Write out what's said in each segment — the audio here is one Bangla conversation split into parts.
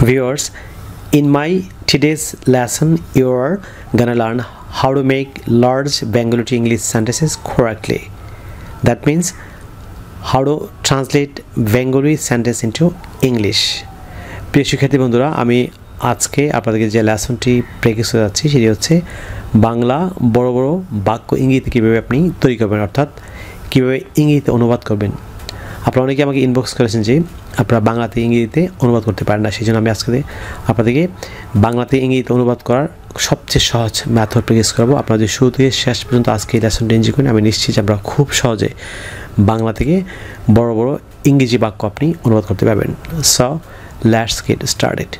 Viewers, in my today's lesson, you are gonna learn how to make large Bengali English sentences correctly. That means how to translate Bengali sentence into English. প্রিয় শিক্ষার্থী বন্ধুরা, আমি আজকে আপনাদেরকে যে লেসনটি প্র্যাকটিস করে যাচ্ছি সেটি হচ্ছে বাংলা বড় বড় বাক্য ইংরেজিতে কীভাবে আপনি তৈরি করবেন, অর্থাৎ কীভাবে ইংরেজিতে অনুবাদ করবেন। আপনারা অনেকে আমাকে ইনবক্স করেছেন যে আপনারা বাংলাতে ইংরেজিতে অনুবাদ করতে পারেন না, সেই জন্য আমি আজকে আপনাদেরকে বাংলাতে ইংরেজিতে অনুবাদ করার সবচেয়ে সহজ মেথড প্র্যাকটিস করবো। আপনারা যদি শুরু থেকে শেষ পর্যন্ত আজকে এই লেসনটি এনজয় করেন, আমি নিশ্চিত যে আপনারা খুব সহজে বাংলা থেকে বড় বড় ইংরেজি বাক্য আপনি অনুবাদ করতে পারবেন। So let's get started.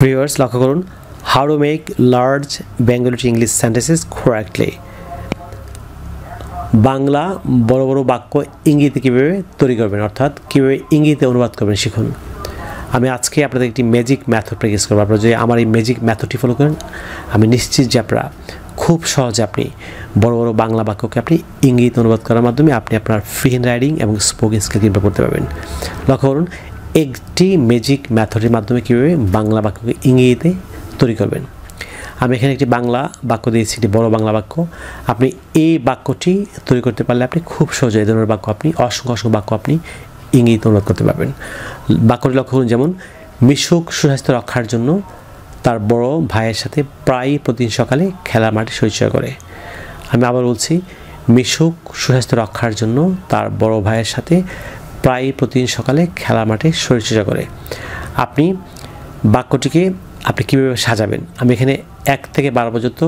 Viewers, লক্ষ্য করুন, how to make large Bengali English sentences correctly. Bangla বড় বড় বাক্য ইংরেজিতে কীভাবে তৈরি করবেন, অর্থাৎ কীভাবে ইংরেজিতে অনুবাদ করবেন শিখুন। আমি আজকে আপনাদের একটি ম্যাজিক মেথড প্র্যাকটিস করবো। আপনারা যদি আমার এই ম্যাজিক মেথডটি ফলো করেন, আমি নিশ্চিত যে আপনারা খুব সহজে আপনি বড় বড় বাংলা বাক্যকে আপনি ইংরেজিতে অনুবাদ করার মাধ্যমে আপনি আপনার ফ্রি হ্যান্ড রাইটিং এবং স্পোকেন স্কিল ইমপ্রুভ করতে পারবেন। লক্ষ্য করুন, একটি ম্যাজিক মেথডের মাধ্যমে কীভাবে বাংলা বাক্যকে ইংরেজিতে তৈরি করবেন। আমি এখানে একটি বাংলা বাক্য দিয়েছি, একটি বড় বাংলা বাক্য। আপনি এই বাক্যটি তৈরি করতে পারলে আপনি খুব সহজে এই ধরনের বাক্য আপনি অসংখ্য বাক্য আপনি ইংরেজিতে অনুবাদ করতে পারবেন। বাক্যটি লক্ষ্য করুন, যেমন মিশুক সুস্বাস্থ্য রক্ষার জন্য তার বড় ভাইয়ের সাথে প্রায় প্রতিদিন সকালে খেলার মাঠে শরীরচর্চা করে। আমি আবার বলছি, মিশুক সুস্বাস্থ্য রক্ষার জন্য তার বড় ভাইয়ের সাথে প্রায় প্রতিদিন সকালে খেলার মাঠে শরীরচর্চা করে। আপনি বাক্যটিকে আপনি কীভাবে সাজাবেন, আমি এখানে 1 থেকে 12 পর্যন্ত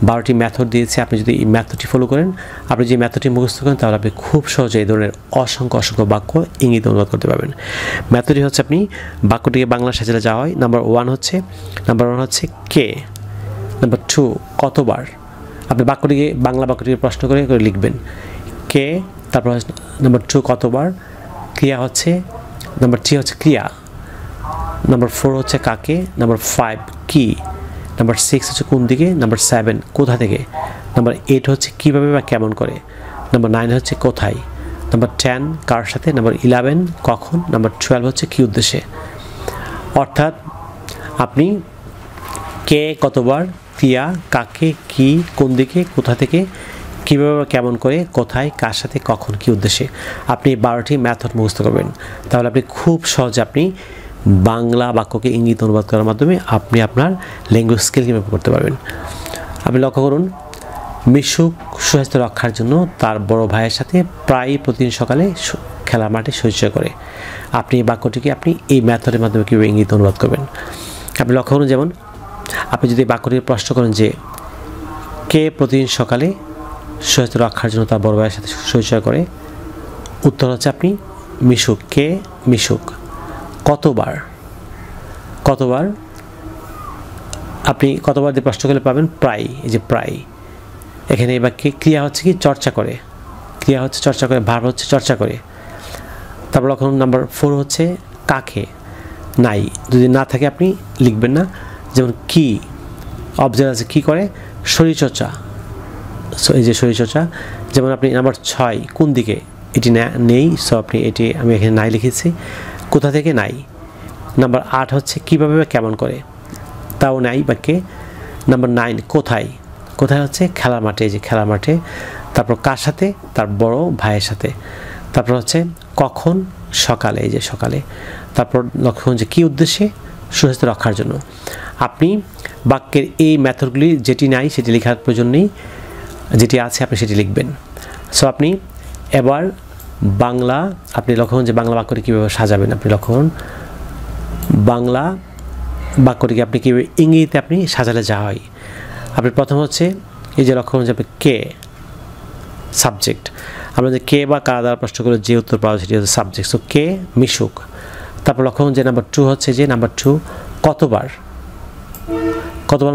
12টি মেথড দিয়েছি। আপনি যদি এই মেথডটি ফলো করেন, আপনি যে মেথডটি মুখস্থ করেন, তাহলে আপনি খুব সহজে এই ধরনের অসংখ্য বাক্য ইংরেজিতে অনুবাদ করতে পারবেন। মেথডটি হচ্ছে, আপনি বাক্যটিকে বাংলা সাজালে যাওয়া হয়। নাম্বার 1 হচ্ছে কে। নাম্বার 2 কতবার। আপনি বাংলা বাক্যটিকে প্রশ্ন করে লিখবেন কে, তারপর নাম্বার 2 কতবার। ক্রিয়া হচ্ছে নাম্বার 3 হচ্ছে ক্রিয়া। নাম্বার 4 হচ্ছে কাকে। নাম্বার 5 কি। নাম্বার 6 হচ্ছে কোন দিকে। নাম্বার 7 কোথা থেকে। নাম্বার 8 হচ্ছে কীভাবে বা কেমন করে। নাম্বার 9 হচ্ছে কোথায়। নাম্বার 10 কার সাথে। নাম্বার 11 কখন। নাম্বার 12 হচ্ছে কী উদ্দেশ্যে। অর্থাৎ আপনি কে, কতবার, ক্রিয়া, কাকে, কি, কোন দিকে, কোথা থেকে, কীভাবে বা কেমন করে, কোথায়, কার সাথে, কখন, কী উদ্দেশ্যে আপনি 12টি মেথড মুখস্থ করবেন। তাহলে আপনি খুব সহজে আপনি বাংলা বাক্যকে ইংরেজিতে অনুবাদ করার মাধ্যমে আপনি আপনার ল্যাঙ্গুয়েজ স্কিল ইমপ্রুভ করতে পারবেন। আপনি লক্ষ্য করুন, মিশুক সুস্বাস্থ্য রক্ষার জন্য তার বড় ভাইয়ের সাথে প্রায় প্রতিদিন সকালে খেলার মাঠে শরীরচর্চা করে। আপনি এই বাক্যটিকে আপনি এই মেথডের মাধ্যমে কীভাবে ইংরেজিতে অনুবাদ করবেন। আপনি লক্ষ্য করুন, যেমন আপনি যদি বাক্যটির প্রশ্ন করেন যে কে প্রতিদিন সকালে সুস্বাস্থ্য রক্ষার জন্য তার বড় ভাইয়ের সাথে শরীরচর্চা করে, উত্তর হচ্ছে আপনি মিশুক। কে মিশুক। কতবার। আপনি কতবার দিয়ে প্রশ্ন করলে পাবেন প্রায়। এই যে প্রায়, এখানে এই বাক্যে ক্রিয়া হচ্ছে কি চর্চা করে। ক্রিয়া হচ্ছে চর্চা করে, ভার্ব হচ্ছে চর্চা করে। তারপর লক্ষ্য নাম্বার 4 হচ্ছে কাকে। নাই, যদি না থাকে আপনি লিখবেন না। যেমন কি, অবজেক্ট আছে কি করে, শরীরচর্চা। এই যে শরীরচর্চা। যেমন আপনি নাম্বার 6 কোন দিকে, এটি নেই, সো আপনি এটি আমি এখানে নাই লিখেছি। কোথা থেকে, নাই। নাম্বার 8 হচ্ছে কীভাবে বা কেমন করে, তাও নাই বাক্যে। নাম্বার 9 কোথায় হচ্ছে খেলার মাঠে। এই যে খেলার মাঠে। তারপর কার সাথে, তার বড় ভাইয়ের সাথে। তারপর হচ্ছে কখন, সকালে। এই যে সকালে। তারপর লক্ষ্য করুন যে কী উদ্দেশ্যে, সুস্বাস্থ্য রক্ষার জন্য। আপনি বাক্যের এই মেথডগুলি যেটি নাই সেটি লেখার প্রয়োজন নেই, যেটি আছে আপনি সেটি লিখবেন। সো আপনি এবার বাংলা, আপনি লক্ষ্য করুন যে বাংলা বাক্যটি কীভাবে সাজাবেন। আপনি লক্ষ্য করুন বাংলা বাক্যটিকে আপনি কীভাবে ইংরেজিতে আপনি সাজালে যা হয়। আপনি প্রথম হচ্ছে এই যে লক্ষ্য করুন যে আপনি কে, সাবজেক্ট। আমরা যে কে বা কারা দ্বারা প্রশ্ন করে যে উত্তর পাওয়া সেটি হচ্ছে সাবজেক্ট। সো কে মিশুক। তারপর লক্ষ্য করুন যে নাম্বার 2 হচ্ছে যে নাম্বার 2 কতবার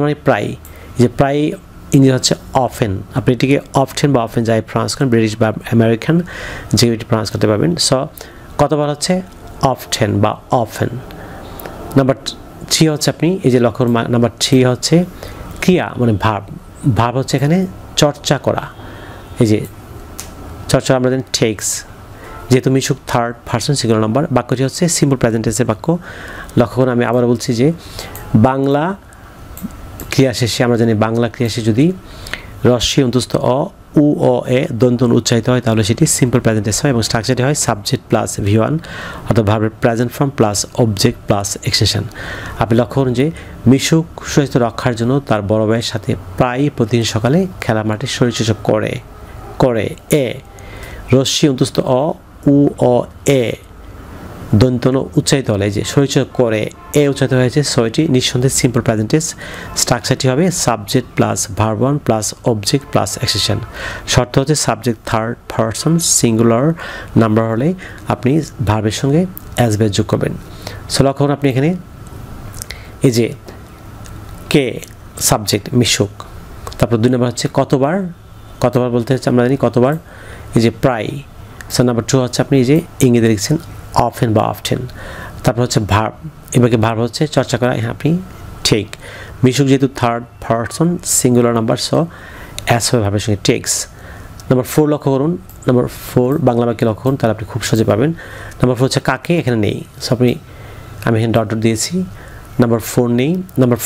মানে প্রায়। যে প্রায় ইংরেজি হচ্ছে অফেন। আপনি এটিকে অফটেন বা অফেন যাই প্রনাউন্স করেন, ব্রিটিশ বা আমেরিকান যে এটি প্রনাউন্স করতে পারবেন। সো কতবার হচ্ছে অফটেন বা অফেন। নাম্বার 3 হচ্ছে আপনি এই যে লক্ষ্য, নাম্বার 3 হচ্ছে ক্রিয়া মানে ভার্ব। ভার্ব হচ্ছে এখানে চর্চা করা, এই যে চর্চা আমরা জানি টেক্স, যেহেতু মিশুক থার্ড পারসন সিঙ্গুলার নাম্বার, বাক্যটি হচ্ছে সিম্পল প্রেজেন্ট টেন্সের বাক্য। লক্ষ্য করুন আমি আবার বলছি যে বাংলা ক্রিয়া শেষে আমরা জানি বাংলা ক্রিয়া শেষে যদি রস্যই অন্তস্থ অ উ অ এ দন্ত উচ্চারিত হয় তাহলে সেটি সিম্পল প্রেজেন্ট টেন্স হয় এবং স্ট্রাকচারটি হয় সাবজেক্ট প্লাস V1 অর্থাৎ ভার্বের present form plus object plus extension. আপনি লক্ষ্য করুন যে মিশুক সুস্বাস্থ্য রক্ষার জন্য তার বড় ভাইয়ের সাথে প্রায় প্রতিদিন সকালে খেলা মাঠে শরীরচর্চা করে এ রস্যই অন্তস্থ অ উ অ এ দন্তন উচ্চারিত হলে যে শরীরচর্চা করে এ উচ্চারিত হয়েছে, সো এটি নিঃসন্দেহে সিম্পল প্রেজেন্ট টেন্স। স্ট্রাকচারটি হবে subject plus verb 1 plus object plus extension. শর্ত হচ্ছে subject third person singular number হলে আপনি ভার্বের সঙ্গে অ্যাজ বেস যোগ করবেন। সো লক্ষ্য করুন আপনি এখানে এই যে কে সাবজেক্ট মিশুক, তারপর 2 নম্বর হচ্ছে কতবার বলতে হচ্ছে আমরা জানি কতবার, এই যে প্রায়। সো নাম্বার 2 হচ্ছে আপনি এই যে ইংরেজিতে লিখছেন অফেন বা অফটেন। তারপর হচ্ছে ভার্ব, এবারে ভার্ব হচ্ছে চর্চা করা, হ্যাঁ আপনি ঠিক। মিশুক যেহেতু third person singular number, so as হবে ভার্বের সঙ্গে টেক্স। নাম্বার 4 লক্ষ্য করুন, নাম্বার 4 বাংলা বাক্যে লক্ষ্য করুন, তাহলে আপনি খুব সহজে পাবেন। নাম্বার 4 হচ্ছে কাকে, এখানে নেই, সো আমি এখানে ডট দিয়েছি। নাম্বার 4 নেই। নাম্বার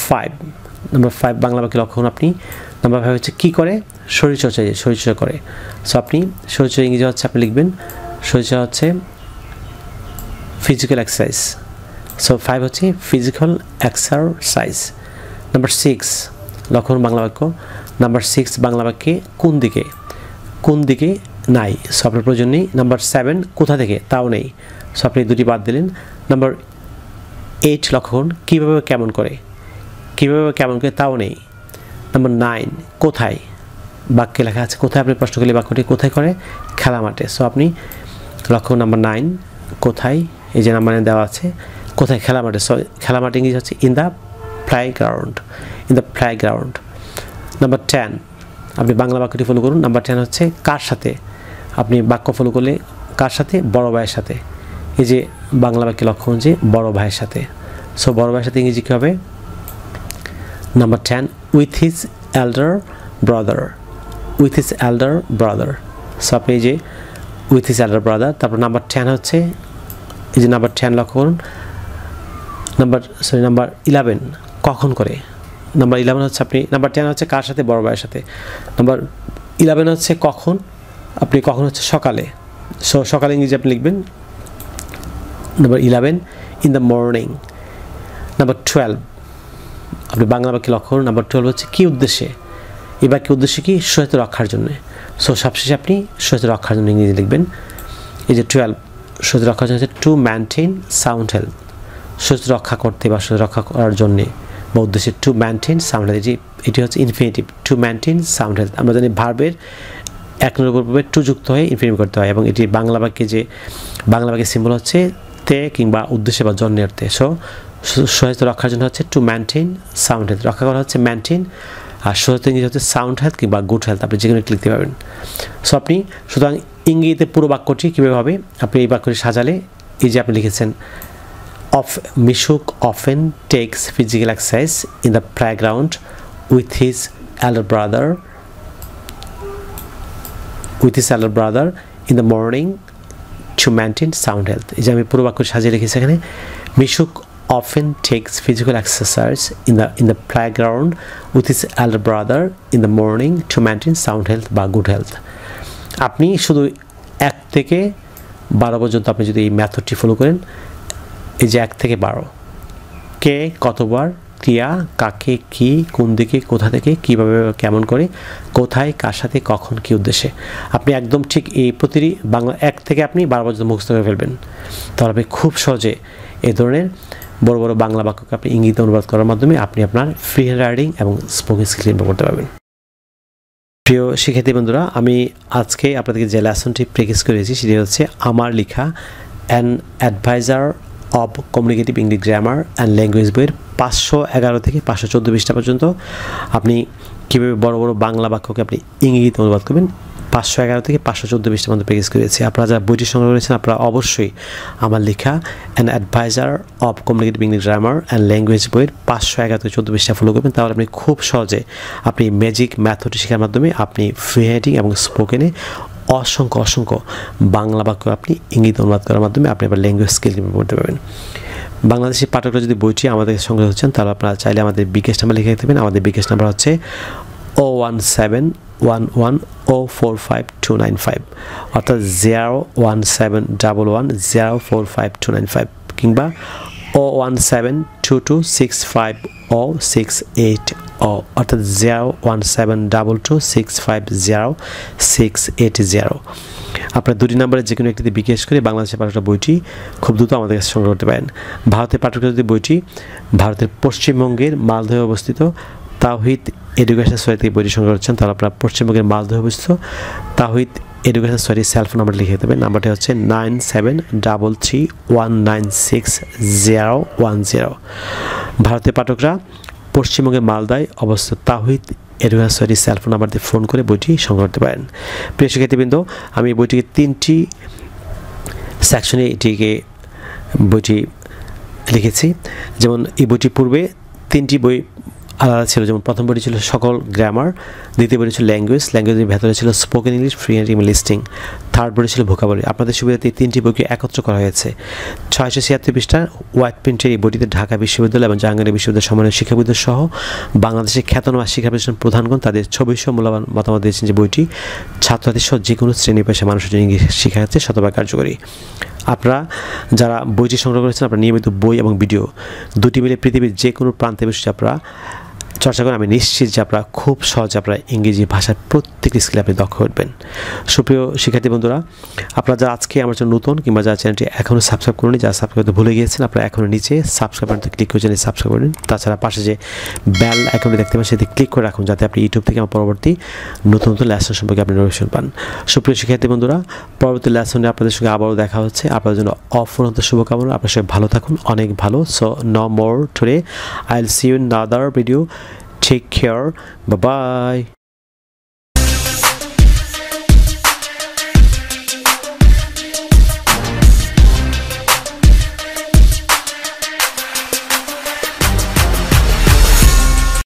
5 বাংলা বাক্যে লক্ষ্য করুন আপনি। নাম্বার 5 হচ্ছে কী করে, শরীরচর্চা করে, সো আপনি শরীরচর্চা ইংরেজি হচ্ছে আপনি লিখবেন শরীরচর্চা হচ্ছে ফিজিক্যাল এক্সারসাইজ, সো 5 হচ্ছে ফিজিক্যাল এক্সারসাইজ। নাম্বার 6 লক্ষণ বাংলা বাক্য, নাম্বার 6 বাংলা বাক্যে কোন দিকে নাই, সো আপনার প্রয়োজন নেই। নাম্বার 7 কোথা থেকে, তাও নেই, সো আপনি দুটি বাদ দিলেন। নাম্বার 8 লক্ষণ কীভাবে কেমন করে, তাও নেই। নাম্বার 9 কোথায়, বাক্যে লেখা আছে কোথায়, আপনি প্রশ্ন করলে বাক্যটি কোথায় করে, খেলা মাঠে, সো আপনি লক্ষ্য নাম্বার 9 কোথায়, এই যে নাম্বার দেওয়া আছে কোথায়, খেলা মাঠে, সো খেলা মাঠে ইংরেজি হচ্ছে ইন দ্য প্লেগ্রাউন্ড। নাম্বার 10 আপনি বাংলা বাক্যটি ফলো করুন। নাম্বার 10 হচ্ছে কার সাথে, আপনি বাক্য ফলো করলে কার সাথে, বড় ভাইয়ের সাথে, এই যে বাংলা বাক্যে লক্ষ্য যে বড় ভাইয়ের সাথে, সো বড় ভাইয়ের সাথে ইংরেজি কী হবে, number 10 with his elder brother, so আপনি এই যে উইথ হিজ এল্ডার ব্রাদার। তারপর নাম্বার 10 হচ্ছে এই যে নাম্বার 10 লক্ষ্য করুন। নাম্বার 11 কখন করে, নাম্বার 11 হচ্ছে আপনি নাম্বার 10 হচ্ছে কার সাথে, বড় ভাইয়ের সাথে। নাম্বার 11 হচ্ছে কখন, আপনি কখন হচ্ছে সকালে, সো সকালে ইংরেজি আপনি লিখবেন number 11 in the morning. Number 12 আপনি বাংলা বাক্যে লক্ষ্য করুন। নাম্বার 12 হচ্ছে কী উদ্দেশ্যে, এই বাক্যের উদ্দেশ্য কি, সুস্বাস্থ্য রক্ষার জন্য, সো সবশেষে আপনি সুস্বাস্থ্য রক্ষার জন্য ইংরেজি লিখবেন। এই যে 12 সুস্বাস্থ্য রক্ষার জন্য হচ্ছে টু মেনটেন সাউন্ড হেলথ, সুস্বাস্থ্য রক্ষা করতে বা সুস্বাস্থ্য রক্ষা করার জন্যে বা উদ্দেশ্যে টু মেনটেন সাউন্ড হেলথ, এটি হচ্ছে infinitive, two maintain sound health. আমরা জানি ভার্বের 1 নম্বর পূর্বে টু যুক্ত হয়ে ইনফিনিটিভ করতে হয় এবং এটি বাংলা বাক্যে সিম্বল হচ্ছে তে কিংবা উদ্দেশ্যে বা জন্যের অর্থে, সো সুস্বাস্থ্য রক্ষার জন্য হচ্ছে টু মেনটেন সাউন্ড হেলথ, রক্ষা করা হচ্ছে মেনটেন, আর সুস্বাস্থ্য ইংরেজি হচ্ছে সাউন্ড হেলথ কিংবা গুড হেলথ, আপনি যে কোনো একটি লিখতে পারবেন। সো আপনি সুতরাং ইংরেজিতে পুরো বাক্যটি কীভাবে হবে, আপনি এই বাক্যটি সাজালে এই যে আপনি লিখেছেন Mishuk often takes physical exercise in the playground with his elder brother in the morning to maintain sound health. এই যে আমি পুরো বাক্যটি সাজিয়ে লিখেছি এখানে, মিশুক often takes physical exercise in the playground with his elder brother in the morning to maintain sound health বা good health। আপনি শুধু 1 থেকে 12 পর্যন্ত আপনি যদি এই মেথডটি ফলো করেন, এই যে 1 থেকে 12 কে কতবার, ক্রিয়া কাকে কি, কোন দিকে কোথা থেকে, কীভাবে কেমন করে, কোথায় কার সাথে কখন কী উদ্দেশ্যে, আপনি একদম ঠিক এই প্রতিটি বাংলা 1 থেকে আপনি 12 পর্যন্ত মুখস্থ করে ফেলবেন, তাহলে আপনি খুব সহজে এই ধরনের বড় বড় বাংলা বাক্যকে আপনি ইংরেজিতে অনুবাদ করার মাধ্যমে আপনি আপনার ফ্রি হ্যান্ড রাইটিং এবং স্পোকেন স্কিল ইমপ্রুভ করতে পারবেন। প্রিয় শিক্ষার্থী বন্ধুরা, আমি আজকে আপনাদেরকে যে লেসনটি প্র্যাকটিস করেছি সেটি হচ্ছে আমার লেখা an adviser of communicative English grammar and language বইয়ের 511 থেকে 514 পৃষ্ঠা পর্যন্ত আপনি কীভাবে বড় বড় বাংলা বাক্যকে আপনি ইংরেজিতে অনুবাদ করবেন 511 থেকে 514 পৃষ্ঠা পর্যন্ত প্র্যাকটিস করেছি। আপনারা যারা বইটি সংগ্রহ করেছেন আপনারা অবশ্যই আমার লেখা an adviser of communicative English grammar and language বইয়ের 511 থেকে 14 পৃষ্ঠা ফলো করবেন। তাহলে আপনি খুব সহজে আপনি ম্যাজিক মেথডটি শেখার মাধ্যমে আপনি ফ্রি রাইটিং এবং স্পোকেনে অসংখ্য বাংলা বাক্য আপনি ইংরেজিতে অনুবাদ করার মাধ্যমে আপনি আবার ল্যাঙ্গুয়েজ স্কিল ইমপ্রুভ করতে পারবেন। বাংলাদেশি পাঠকরা যদি বইটি আমাদের সংগ্রহ হচ্ছেন তাহলে আপনারা চাইলে আমাদের বিকাশ নাম্বার লিখে রাখতে পারেন। আমাদের বিকাশ নাম্বার হচ্ছে 01711045295 অর্থাৎ 01711045295 কিংবা 01722650680 অর্থাৎ 01722650680। আপনার দুটি নাম্বারে যে কোনো একটিতে বিকাশ করে বাংলাদেশের পাঠকরা বইটি খুব দ্রুত আমাদের কাছে সংগ্রহ করতে পারেন। ভারতের পাঠকরা যদি বইটি ভারতের পশ্চিমবঙ্গের মালদহে অবস্থিত তাওহিদ এডুকেশন সোসাইটি থেকে বইটি সংগ্রহ করছেন তাহলে আপনার পশ্চিমবঙ্গের মালদহে অবস্থিত তাওহিদ এডুকেশন সোসাইটির সেলফোন নাম্বার লিখে দেবেন। নাম্বারটি হচ্ছে 9733196010। ভারতের পাঠকরা পশ্চিমবঙ্গের মালদায় অবস্থিত তাওহিদ এডুকেশন সোসাইটির সেলফোন নাম্বার দিয়ে ফোন করে বইটি সংগ্রহ করতে পারেন। প্রিয় শিক্ষার্থীবৃন্দ, আমি বইটিকে 3টি সেকশনে বইটি লিখেছি। যেমন এই বইটি পূর্বে 3টি বই আলাদা ছিল, যেমন প্রথম বইটি ছিল সকল গ্রামার, দ্বিতীয় বইটি ছিল ল্যাঙ্গুয়েজের ভেতরে ছিল spoken English, free writing, listing, third বইটি ছিল ভোকাবুলারি। আপনাদের সুবিধাতে এই 3টি বইকে একত্র করা হয়েছে। 676 পৃষ্ঠার হোয়াইট প্রিন্টের এই বইটিতে ঢাকা বিশ্ববিদ্যালয় এবং জাহাঙ্গীর বিশ্ববিদ্যালয় সমন্বয় শিক্ষাবিদদের সহ বাংলাদেশের খ্যাতনামা শিক্ষা প্রতিষ্ঠান প্রধানগণ তাদের ছবিসহ মূল্যবান মতামত দিয়েছেন যে বইটি ছাত্রছাত্রী সহ যে কোনো শ্রেণী পেশা মানুষের জন্য ইংলিশ শিক্ষা ক্ষেত্রে শতভাগ কার্যকরী। আপনারা যারা বইটি সংগ্রহ করেছেন আপনারা নিয়মিত বই এবং ভিডিও দুটি মিলে পৃথিবীর যে কোনো প্রান্তে বসে আপনারা চর্চা করেন। আমি নিশ্চিত যে আপনারা খুব সহজে আপনারা ইংরেজি ভাষার প্রত্যেকটি স্কিলে আপনি দক্ষ উঠবেন। সুপ্রিয় শিক্ষার্থী বন্ধুরা, আপনারা যারা আজকে আমার জন্য নতুন কিংবা যারা চ্যানেলটি এখনও সাবস্ক্রাইব করেনি, যারা সাবস্ক্রাইব করতে ভুলে গিয়েছেন আপনারা এখনও নিচে সাবস্ক্রাইব বাটনটি ক্লিক করে চ্যানেল সাবস্ক্রাইব করুন। তাছাড়া পাশে যে বেল আইকনটি দেখতে পাবেন সেটি ক্লিক করে রাখুন যাতে আপনি ইউটিউব থেকে আমার পরবর্তী নতুন লেসন সম্পর্কে আপনি নোটিফিকেশন পান। সুপ্রিয় শিক্ষার্থী বন্ধুরা, পরবর্তী লেসনে আপনাদের সঙ্গে আবারও দেখা হচ্ছে। আপনাদের জন্য অফুরন্ত শুভকামনা। আপনার সবাই ভালো থাকুন, অনেক ভালো। So no more today, I will see you in other video. Take care. Bye bye.